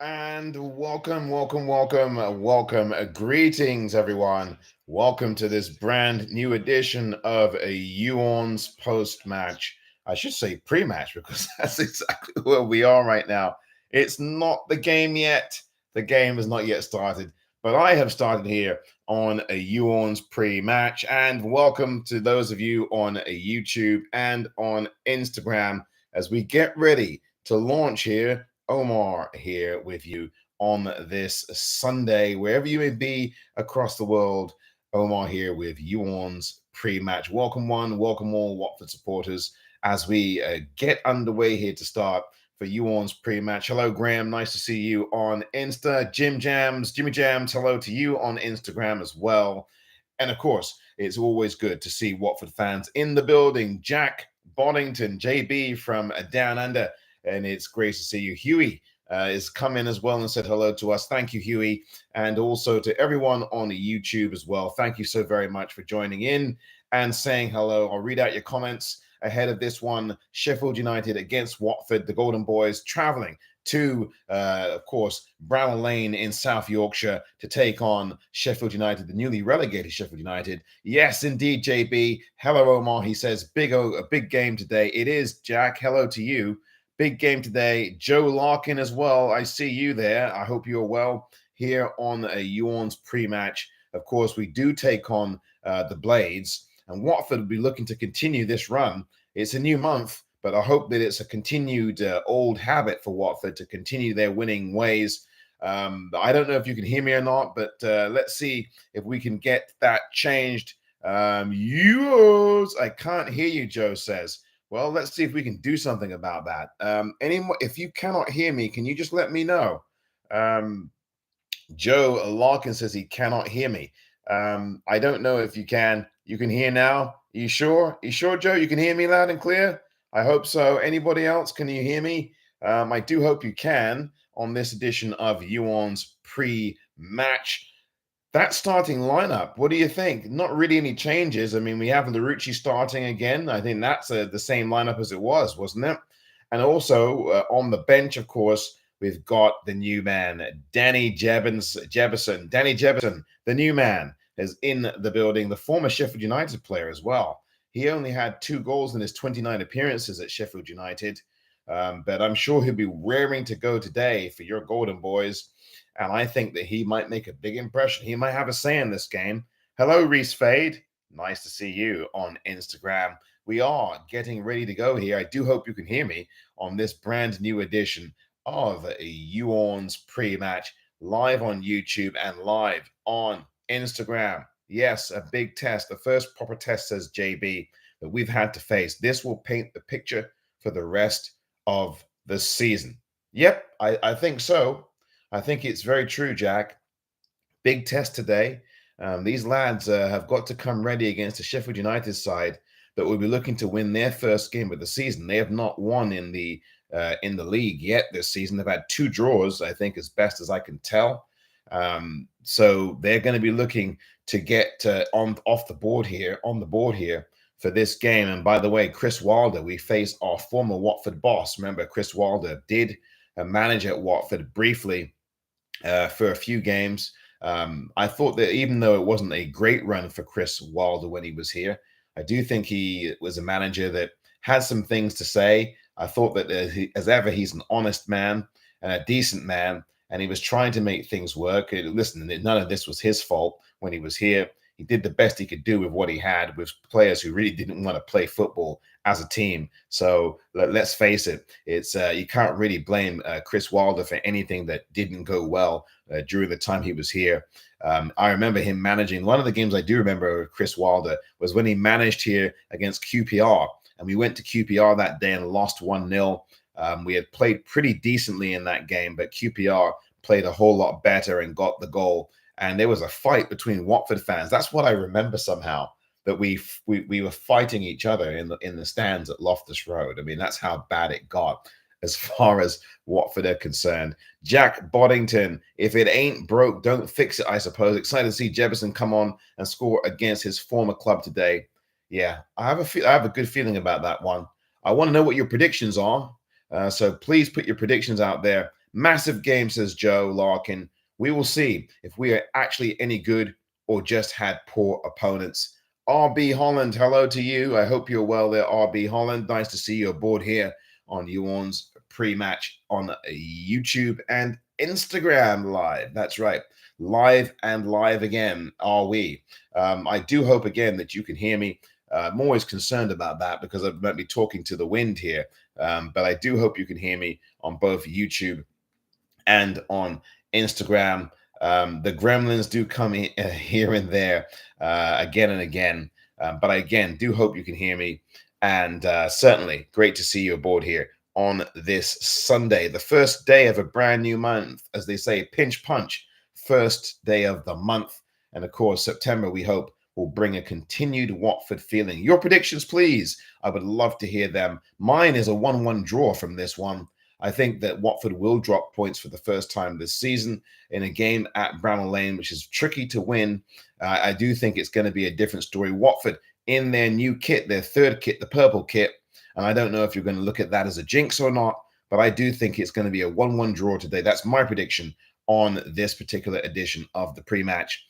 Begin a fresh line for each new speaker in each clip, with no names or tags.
And welcome. Greetings, everyone. Welcome to this brand new edition of a You ORNS post-match. I should say pre-match because that's exactly where we are right now. It's not the game yet. The game has not yet started, but I have started here on a You ORNS pre-match. And welcome to those of you on a YouTube and on Instagram as we get ready to launch here. Omar here with you on this Sunday, wherever you may be across the world. Omar here with You ORNS pre-match. Welcome all Watford supporters as we get underway here to start for You ORNS pre-match. Hello, Graham. Nice to see you on Insta. Jimmy Jams. Hello to you on Instagram as well. And of course, it's always good to see Watford fans in the building. Jack Boddington, JB from Down Under. And it's great to see you. Huey is come in as well and said hello to us. Thank you, Huey. And also to everyone on YouTube as well. Thank you so very much for joining in and saying hello. I'll read out your comments ahead of this one. Sheffield United against Watford, the Golden Boys traveling to, of course, Bramall Lane in South Yorkshire to take on Sheffield United, the newly relegated Sheffield United. Yes, indeed, JB. Hello, Omar. He says, a big game today. It is, Jack. Hello to you. Big game today. Joe Larkin as well. I see you there. I hope you're well here on a You ORNS pre-match. Of course, we do take on the Blades, and Watford will be looking to continue this run. It's a new month, but I hope that it's a continued old habit for Watford to continue their winning ways. I don't know if you can hear me or not, but let's see if we can get that changed. I can't hear you, Joe says. Well, let's see if we can do something about that. If you cannot hear me, can you just let me know? Joe Larkin says he cannot hear me. I don't know if you can. You can hear now? You sure? You sure, Joe? You can hear me loud and clear? I hope so. Anybody else? Can you hear me? I do hope you can on this edition of You ORNS pre-match. That starting lineup, what do you think? Not really any changes. I mean, we have Larucci starting again. I think that's the same lineup as it was, wasn't it? And also on the bench, of course, we've got the new man, Danny Jebison. Danny Jebison, the new man, is in the building, the former Sheffield United player as well. He only had 2 goals in his 29 appearances at Sheffield United, but I'm sure he'll be raring to go today for your Golden Boys. And I think that he might make a big impression. He might have a say in this game. Hello, Reese Fade. Nice to see you on Instagram. We are getting ready to go here. I do hope you can hear me on this brand new edition of a You ORNS pre-match, live on YouTube and live on Instagram. Yes, a big test. The first proper test, says JB, that we've had to face. This will paint the picture for the rest of the season. Yep, I think so. I think it's very true, Jack. Big test today. These lads have got to come ready against the Sheffield United side that will be looking to win their first game of the season. They have not won in the league yet this season. They've had 2 draws, I think, as best as I can tell. So they're going to be looking to get on the board here for this game. And by the way, Chris Wilder, we face our former Watford boss. Remember, Chris Wilder did manage at Watford briefly for a few games. I thought that even though it wasn't a great run for Chris Wilder when he was here, I do think he was a manager that had some things to say. I thought that as ever, he's an honest man and a decent man, and he was trying to make things work. Listen, none of this was his fault when he was here. He did the best he could do with what he had, with players who really didn't want to play football as a team. So let's face it, it's you can't really blame Chris Wilder for anything that didn't go well during the time he was here. I remember him managing. One of the games I do remember of Chris Wilder was when he managed here against QPR, and we went to QPR that day and lost 1-0. We had played pretty decently in that game, but QPR played a whole lot better and got the goal. And there was a fight between Watford fans. That's what I remember somehow, that we were fighting each other in the stands at Loftus Road. I mean, that's how bad it got as far as Watford are concerned. Jack Boddington, if it ain't broke, don't fix it, I suppose. Excited to see Jefferson come on and score against his former club today. Yeah, I have a good feeling about that one. I want to know what your predictions are. So please put your predictions out there Massive game, says Joe Larkin. We will see if we are actually any good or just had poor opponents. RB Holland, hello to you. I hope you're well there, RB Holland. Nice to see you aboard here on You ORNS pre-match on YouTube and Instagram live. That's right. Live and live again are we. I do hope again that you can hear me. I'm always concerned about that because I might be talking to the wind here. But I do hope you can hear me on both YouTube and on Instagram. The gremlins do come in, here and there again and again. But I again do hope you can hear me. And certainly great to see you aboard here on this Sunday, the first day of a brand new month, as they say, pinch punch, first day of the month. And of course, September, we hope, will bring a continued Watford feeling. Your predictions, please. I would love to hear them. Mine is a 1-1 draw from this one. I think that Watford will drop points for the first time this season in a game at Bramall Lane, which is tricky to win. I do think it's going to be a different story. Watford in their new kit, their third kit, the purple kit. And I don't know if you're going to look at that as a jinx or not, but I do think it's going to be a 1-1 draw today. That's my prediction on this particular edition of the pre-match.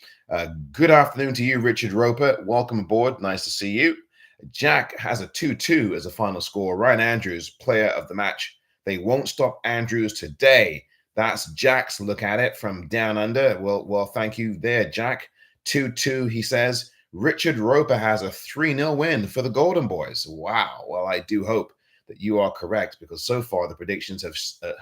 Good afternoon to you, Richard Roper. Welcome aboard. Nice to see you. Jack has a 2-2 as a final score. Ryan Andrews, player of the match. They won't stop Andrews today. That's Jack's look at it from down under. Well, thank you there, Jack. 2-2, he says. Richard Roper has a 3-0 win for the Golden Boys. Wow. Well, I do hope that you are correct because so far the predictions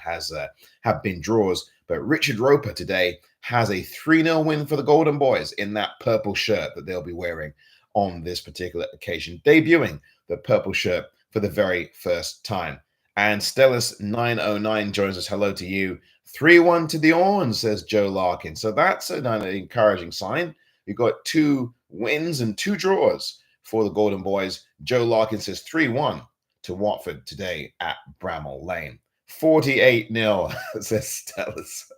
have been draws. But Richard Roper today has a 3-0 win for the Golden Boys in that purple shirt that they'll be wearing on this particular occasion, debuting the purple shirt for the very first time. And Stellis909 joins us. Hello to you. 3-1 to the Orns, says Joe Larkin. So that's an encouraging sign. We've got 2 wins and 2 draws for the Golden Boys. Joe Larkin says 3-1 to Watford today at Bramall Lane. 48-0, says Stellis.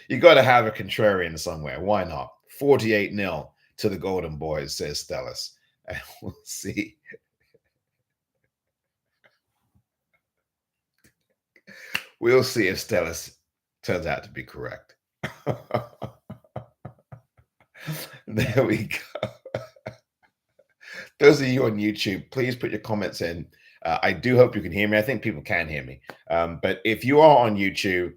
You got to have a contrarian somewhere. Why not? 48-0 to the Golden Boys, says Stellis. And we'll see. We'll see if Stellis turns out to be correct. There we go. Those of you on YouTube, please put your comments in. I do hope you can hear me. I think people can hear me. But if you are on YouTube,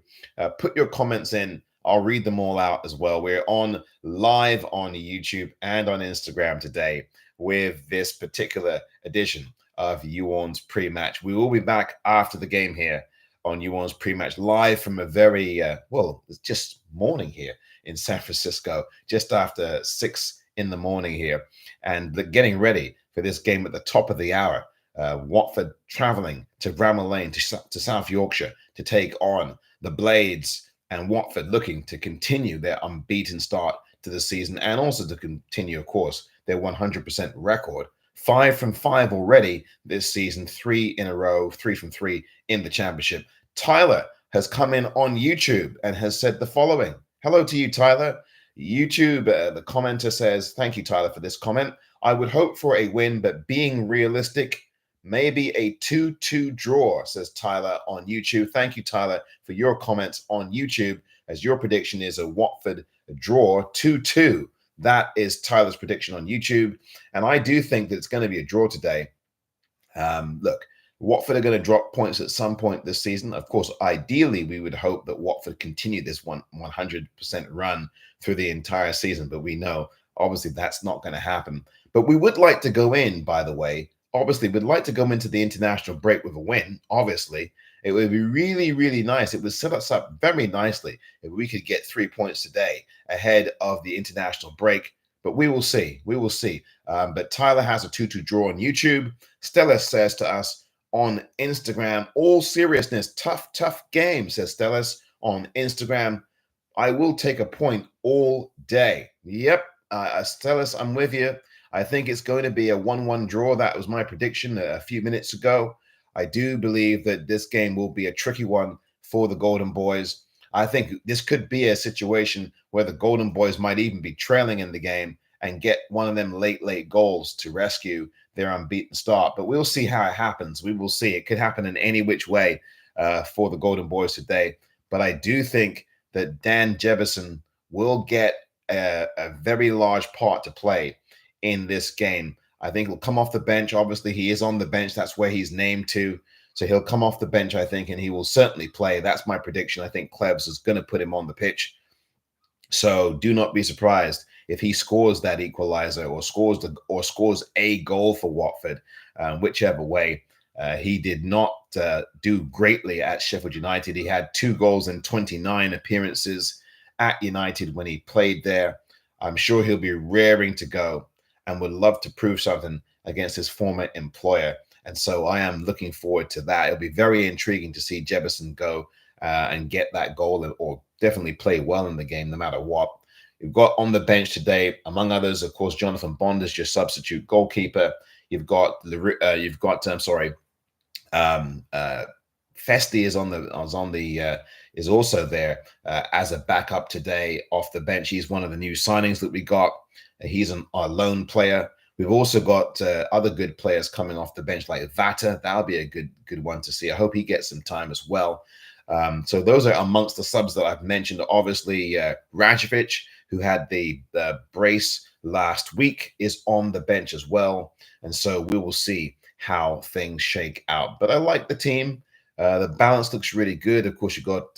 put your comments in. I'll read them all out as well. We're on live on YouTube and on Instagram today with this particular edition of You ORNS pre-match. We will be back after the game here on You ORNS pre-match live from a very, it's just morning here in San Francisco, just after 6 in the morning here, and getting ready for this game at the top of the hour. Watford traveling to Bramall Lane to South Yorkshire to take on the Blades, and Watford looking to continue their unbeaten start to the season and also to continue, of course, their 100% record. 5 from 5 already this season, 3 in a row, 3 from 3 in the championship. Tyler has come in on YouTube and has said the following. Hello to you, Tyler. YouTube, the commenter says, thank you, Tyler, for this comment. I would hope for a win, but being realistic, maybe a 2-2 draw, says Tyler on YouTube. Thank you, Tyler, for your comments on YouTube, as your prediction is a Watford draw, 2-2. That is Tyler's prediction on YouTube. And I do think that it's going to be a draw today. Look, Watford are going to drop points at some point this season. Of course, ideally, we would hope that Watford continue this 100% run through the entire season. But we know, obviously, that's not going to happen. But we would like to go in, by the way. Obviously, we'd like to go into the international break with a win, obviously. It would be really, really nice. It would set us up very nicely if we could get 3 points today ahead of the international break. But we will see. We will see. But Tyler has a 2-2 draw on YouTube. Stella says to us on Instagram, all seriousness, tough game, says Stellis on Instagram. I will take a point all day. Yep, Stellis, I'm with you. I think it's going to be a 1-1 draw. That was my prediction a few minutes ago. I do believe that this game will be a tricky one for the Golden Boys. I think this could be a situation where the Golden Boys might even be trailing in the game and get one of them late goals to rescue their unbeaten start. But we'll see how it happens. We will see. It could happen in any which way. for the Golden Boys today. But I do think that Dan Jefferson will get a very large part to play in this game. I think he'll come off the bench. Obviously, he is on the bench. That's where he's named to. So he'll come off the bench, I think, and he will certainly play. That's my prediction. I think Klebs is going to put him on the pitch. So do not be surprised if he scores that equalizer or scores a goal for Watford, whichever way. He did not do greatly at Sheffield United. He had 2 goals in 29 appearances at United when he played there. I'm sure he'll be raring to go and would love to prove something against his former employer. And so I am looking forward to that. It'll be very intriguing to see Jefferson go and get that goal or definitely play well in the game no matter what. You've got on the bench today, among others, of course, Jonathan Bond is your substitute goalkeeper. You've got Festi is also there as a backup today off the bench. He's one of the new signings that we got. He's a lone player. We've also got other good players coming off the bench like Vata. That'll be a good one to see. I hope he gets some time as well. So those are amongst the subs that I've mentioned. Obviously, Rajovic, who had the brace last week, is on the bench as well. And so we will see how things shake out. But I like the team. The balance looks really good. Of course, you've got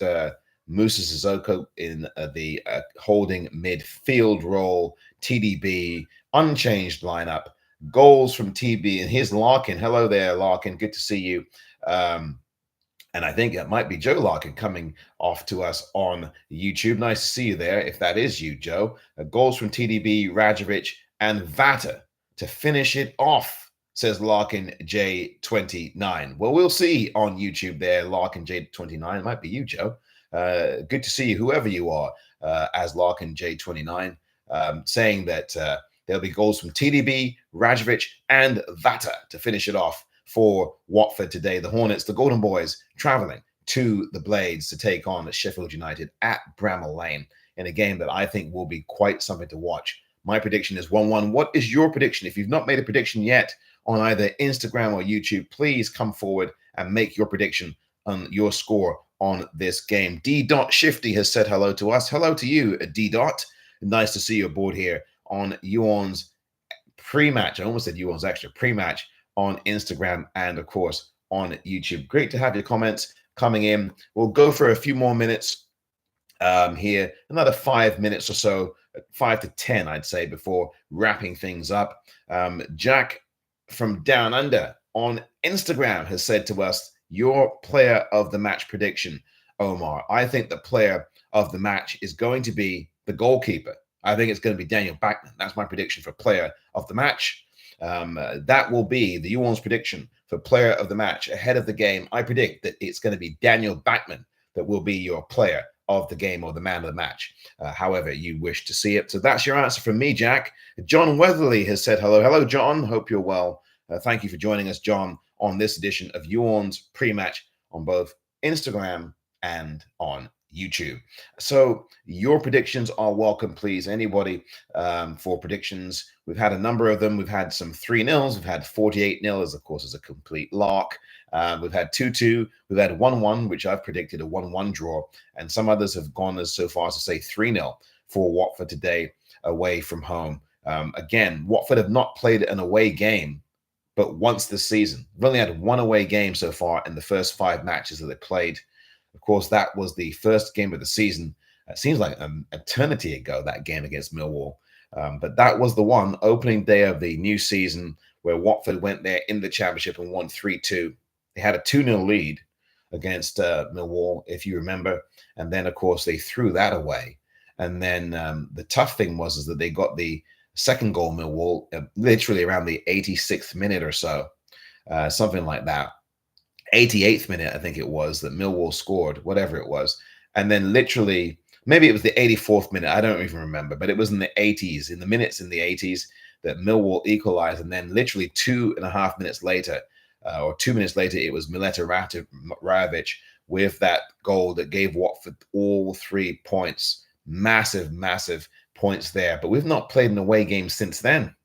Musa Sissoko in the holding midfield role. TDB, unchanged lineup. Goals from TB, and here's Larkin. Hello there, Larkin. Good to see you. And I think it might be Joe Larkin coming off to us on YouTube. Nice to see you there, if that is you, Joe. Goals from TDB, Rajovic, and Vata to finish it off, says Larkin J29. Well, we'll see on YouTube there, Larkin J29. It might be you, Joe. Good to see you, whoever you are, as Larkin J29, saying that there'll be goals from TDB, Rajovic, and Vata to finish it off for Watford today. The Hornets, the Golden Boys, traveling to the Blades to take on Sheffield United at Bramall Lane in a game that I think will be quite something to watch. My prediction is 1-1. What is your prediction? If you've not made a prediction yet on either Instagram or YouTube, please come forward and make your prediction on your score on this game. D. Shifty has said hello to us. Hello to you, D. Nice to see you aboard here on YOU ORNS pre-match. I almost said YOU ORNS extra pre-match on Instagram and, of course, on YouTube. Great to have your comments coming in. We'll go for a few more minutes here, another 5 minutes or so, 5 to 10, I'd say, before wrapping things up. Jack from Down Under on Instagram has said to us, your player of the match prediction, Omar. I think the player of the match is going to be the goalkeeper. I think it's going to be Daniel Bachmann. That's my prediction for player of the match. That will be the YOU ORNS prediction for player of the match ahead of the game. I predict that it's going to be Daniel Bachmann that will be your player of the game or the man of the match, however you wish to see it. So that's your answer from me, Jack. John Weatherly has said hello. Hello, John. Hope you're well. Thank you for joining us, John, on this edition of YOU ORNS pre-match on both Instagram and on YouTube. So your predictions are welcome, please. Anybody for predictions. We've had a number of them. We've had some 3-0s. We've had 48-0, as of course is a complete lark. We've had 2-2. We've had 1-1, which I've predicted a 1-1 draw. And some others have gone as so far as to say 3-0 for Watford today away from home. Again, Watford have not played an away game but once this season. We've only had one away game so far in the first 5 matches that they played. Of course, that was the first game of the season. It seems like an eternity ago, that game against Millwall. But that was the one opening day of the new season where Watford went there in the championship and won 3-2. They had a 2-0 lead against Millwall, if you remember. And then, of course, they threw that away. And then the tough thing was that they got the second goal, Millwall, literally around the 86th minute or so, something like that. 88th minute, I think it was, that Millwall scored, whatever it was. And then literally, maybe it was the 84th minute, I don't even remember, but it was in the 80s, in the minutes in the 80s, that Millwall equalized. And then literally 2.5 minutes later, or 2 minutes later, it was Mileta Rajovic with that goal that gave Watford all 3 points. Massive, massive points there. But we've not played an away game since then.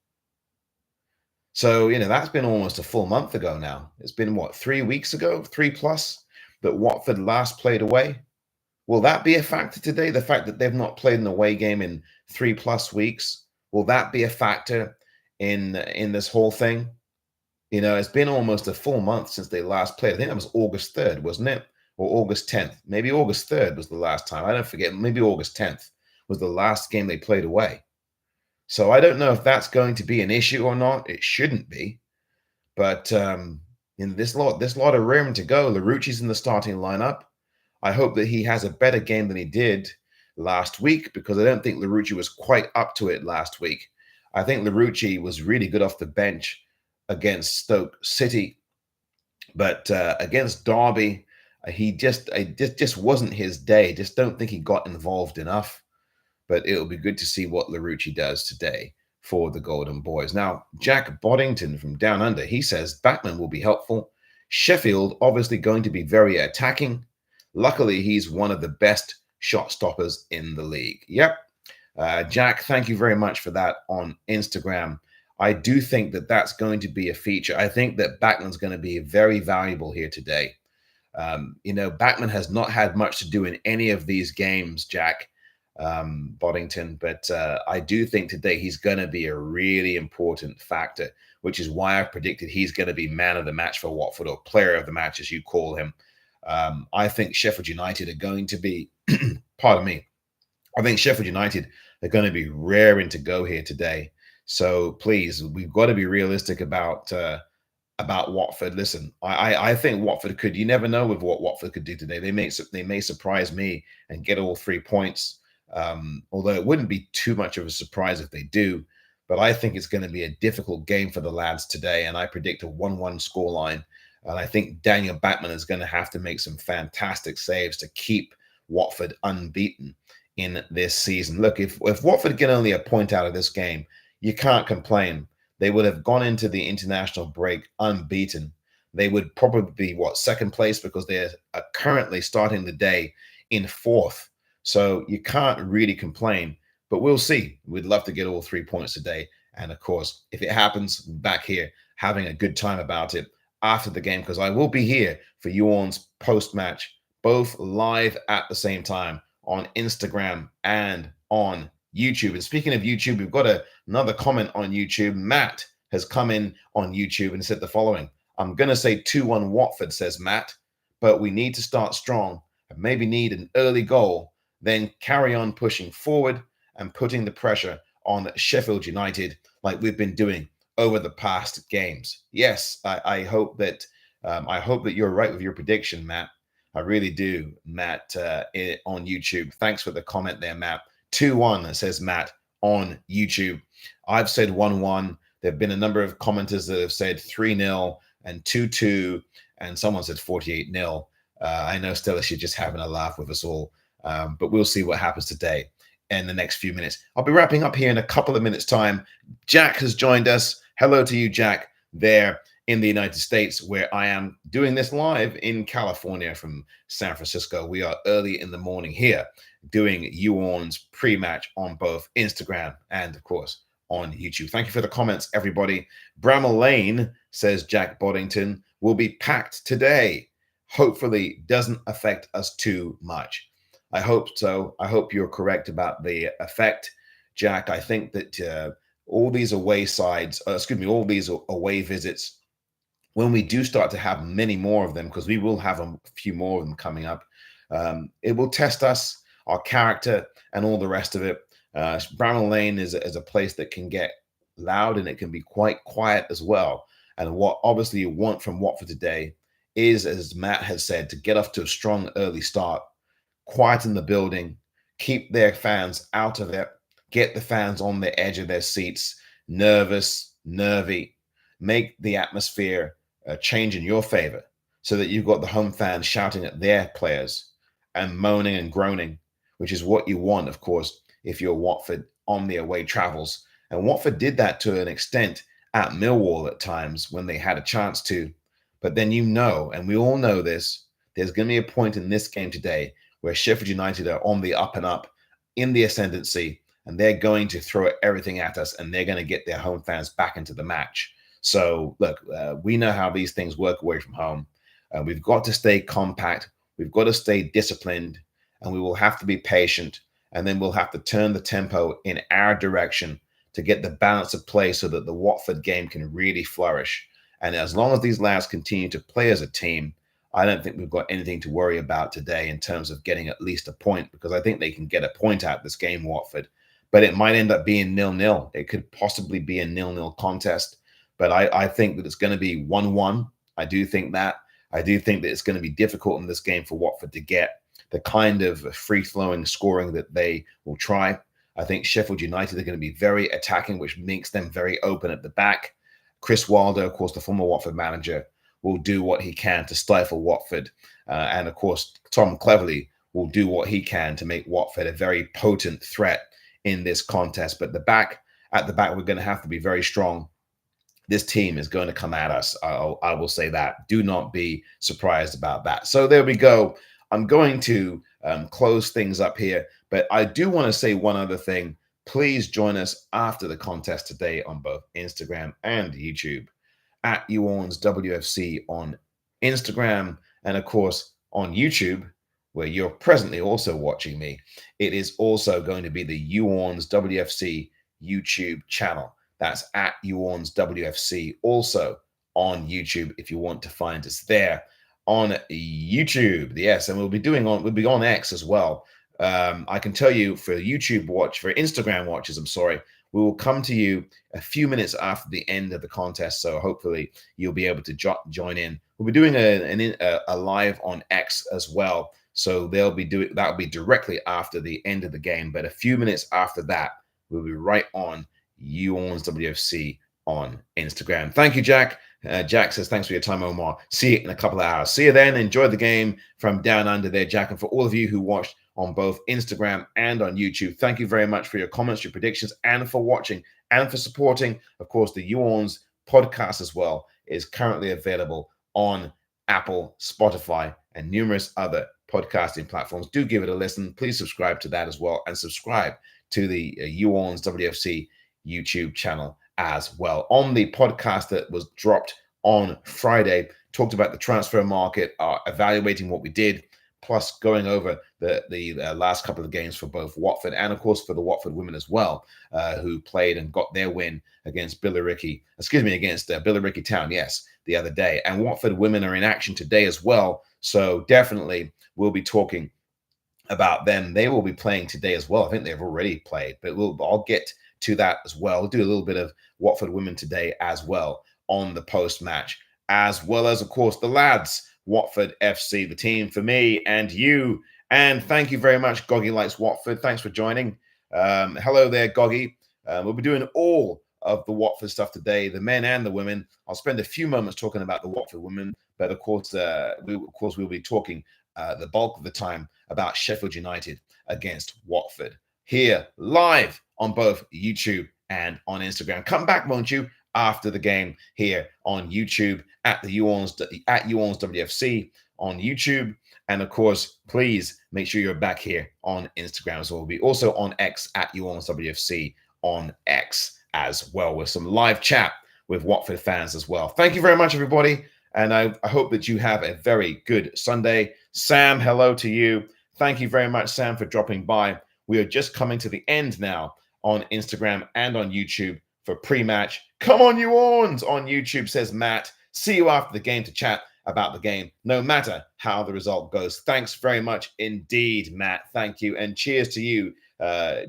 So, that's been almost a full month ago now. It's been, what, 3 weeks ago? 3+? that Watford last played away? Will that be a factor today? The fact that they've not played an away game in 3+ weeks, will that be a factor in this whole thing? You know, it's been almost a full month since they last played. I think that was August 3rd, wasn't it? Or August 10th. Maybe August 3rd was the last time. I don't forget. Maybe August 10th was the last game they played away. So I don't know if that's going to be an issue or not. It shouldn't be. But in this lot of room to go. Larouci's in the starting lineup. I hope that he has a better game than he did last week, because I don't think Larouci was quite up to it last week. I think Larouci was really good off the bench against Stoke City, but against Derby, it just wasn't his day. Just don't think he got involved enough. But it'll be good to see what Larouci does today for the Golden Boys. Now, Jack Boddington from Down Under, he says Bachmann will be helpful. Sheffield obviously going to be very attacking. Luckily, he's one of the best shot stoppers in the league. Yep. Jack, thank you very much for that on Instagram. I do think that that's going to be a feature. I think that Bachmann's going to be very valuable here today. You know, Bachmann has not had much to do in any of these games, Jack Boddington, but I do think today he's going to be a really important factor, which is why I predicted he's going to be man of the match for Watford, or player of the match, as you call him. I think Sheffield United are going to be, pardon me, I think Sheffield United are going to be raring to go here today. So please, we've got to be realistic about Watford. Listen, I think Watford could. You never know with what Watford could do today. They may surprise me and get all 3 points. Although it wouldn't be too much of a surprise if they do. But I think it's going to be a difficult game for the lads today, and I predict a 1-1 scoreline. And I think Daniel Bachmann is going to have to make some fantastic saves to keep Watford unbeaten in this season. Look, if Watford get only a point out of this game, you can't complain. They would have gone into the international break unbeaten. They would probably be, second place, because they're currently starting the day in 4th. So you can't really complain, but we'll see. We'd love to get all 3 points today. And of course, if it happens, back here having a good time about it after the game, because I will be here for You ORNS post-match, both live at the same time on Instagram and on YouTube. And speaking of YouTube, we've got another comment on YouTube. Matt has come in on YouTube and said the following: I'm going to say 2-1 Watford, says Matt, but we need to start strong and maybe need an early goal, then carry on pushing forward and putting the pressure on Sheffield United like we've been doing over the past games. Yes, I hope that you're right with your prediction, Matt. I really do, Matt, on YouTube. Thanks for the comment there, Matt. 2-1, says Matt on YouTube. I've said 1-1. There have been a number of commenters that have said 3-0 and 2-2, and someone said 48-0. I know Stella, she's just having a laugh with us all. But we'll see what happens today in the next few minutes. I'll be wrapping up here in a couple of minutes' time. Jack has joined us. Hello to you, Jack, there in the United States, where I am doing this live in California from San Francisco. We are early in the morning here doing You ORNS pre-match on both Instagram and, of course, on YouTube. Thank you for the comments, everybody. Bramall Lane, says Jack Boddington, will be packed today. Hopefully doesn't affect us too much. I hope so. I hope you're correct about the effect, Jack. I think that all these away visits, when we do start to have many more of them, because we will have a few more of them coming up, it will test us, our character, and all the rest of it. Bramall Lane is a place that can get loud, and it can be quite quiet as well. And what obviously you want from Watford today is, as Matt has said, to get off to a strong early start, quieten the building, keep their fans out of it, get the fans on the edge of their seats, nervous, nervy, make the atmosphere change in your favor, so that you've got the home fans shouting at their players and moaning and groaning, which is what you want, of course, if you're Watford on the away travels. And Watford did that to an extent at Millwall at times when they had a chance to. But then and we all know this, there's going to be a point in this game today where Sheffield United are on the up and up, in the ascendancy, and they're going to throw everything at us, and they're going to get their home fans back into the match. So, look, we know how these things work away from home. We've got to stay compact. We've got to stay disciplined, and we will have to be patient, and then we'll have to turn the tempo in our direction to get the balance of play so that the Watford game can really flourish. And as long as these lads continue to play as a team, I don't think we've got anything to worry about today in terms of getting at least a point, because I think they can get a point out this game, Watford. But it might end up being 0-0. It could possibly be a 0-0 contest. But I think that it's going to be 1-1. I do think that. I do think that it's going to be difficult in this game for Watford to get the kind of free-flowing scoring that they will try. I think Sheffield United are going to be very attacking, which makes them very open at the back. Chris Wilder, of course, the former Watford manager, will do what he can to stifle Watford. And, of course, Tom Cleverley will do what he can to make Watford a very potent threat in this contest. But at the back, we're going to have to be very strong. This team is going to come at us. I will say that. Do not be surprised about that. So there we go. I'm going to close things up here, but I do want to say one other thing. Please join us after the contest today on both Instagram and YouTube at You ORNS WFC on Instagram, and of course on YouTube, where you're presently also watching me. It is also going to be the You ORNS WFC YouTube channel. That's at You ORNS WFC, also on YouTube if you want to find us there on YouTube. Yes, and we'll be on X as well. I can tell you for Instagram watchers, we will come to you a few minutes after the end of the contest. So hopefully you'll be able to join in. We'll be doing a live on X as well. So that'll be directly after the end of the game. But a few minutes after that, we'll be right on You ORNS WFC on Instagram. Thank you, Jack. Jack says, thanks for your time, Omar. See you in a couple of hours. See you then. Enjoy the game from down under there, Jack. And for all of you who watched on both Instagram and on YouTube, thank you very much for your comments, your predictions, and for watching and for supporting. Of course, the You ORNS podcast as well is currently available on Apple, Spotify, and numerous other podcasting platforms. Do give it a listen. Please subscribe to that as well, and subscribe to the You ORNS WFC YouTube channel as well. On the podcast that was dropped on Friday, talked about the transfer market, evaluating what we did, plus going over the last couple of games for both Watford and, of course, for the Watford women as well, who played and got their win against Billericay Town, yes, the other day. And Watford women are in action today as well, so definitely we'll be talking about them. They will be playing today as well. I think they've already played, but I'll get to that as well. We'll do a little bit of Watford women today as well on the post-match, as well as, of course, the lads, Watford FC, the team for me and you. And thank you very much, Goggy Likes Watford. Thanks for joining. Hello there, Goggy. We'll be doing all of the Watford stuff today, the men and the women. I'll spend a few moments talking about the Watford women, but of course, we'll be talking the bulk of the time about Sheffield United against Watford here live on both YouTube and on Instagram. Come back, won't you, after the game here on YouTube at You ORNS WFC on YouTube. And of course, please make sure you're back here on Instagram as well. We'll be also on X at You ORNS WFC on X as well, with some live chat with Watford fans as well. Thank you very much, everybody. And I hope that you have a very good Sunday. Sam, hello to you. Thank you very much, Sam, for dropping by. We are just coming to the end now on Instagram and on YouTube for pre-match. Come on, You ORNS on YouTube, says Matt. See you after the game to chat about the game, no matter how the result goes. Thanks very much indeed, Matt. Thank you. And cheers to you,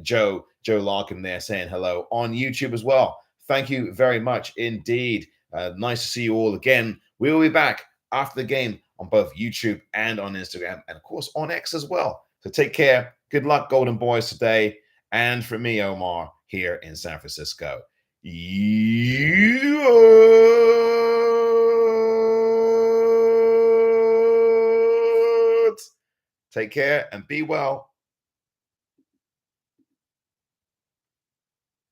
Joe Larkin there saying hello on YouTube as well. Thank you very much indeed. Nice to see you all again. We will be back after the game on both YouTube and on Instagram, and of course on X as well. So take care. Good luck, Golden Boys, today. And from me, Omar, here in San Francisco. You ORNS. Take care and be well.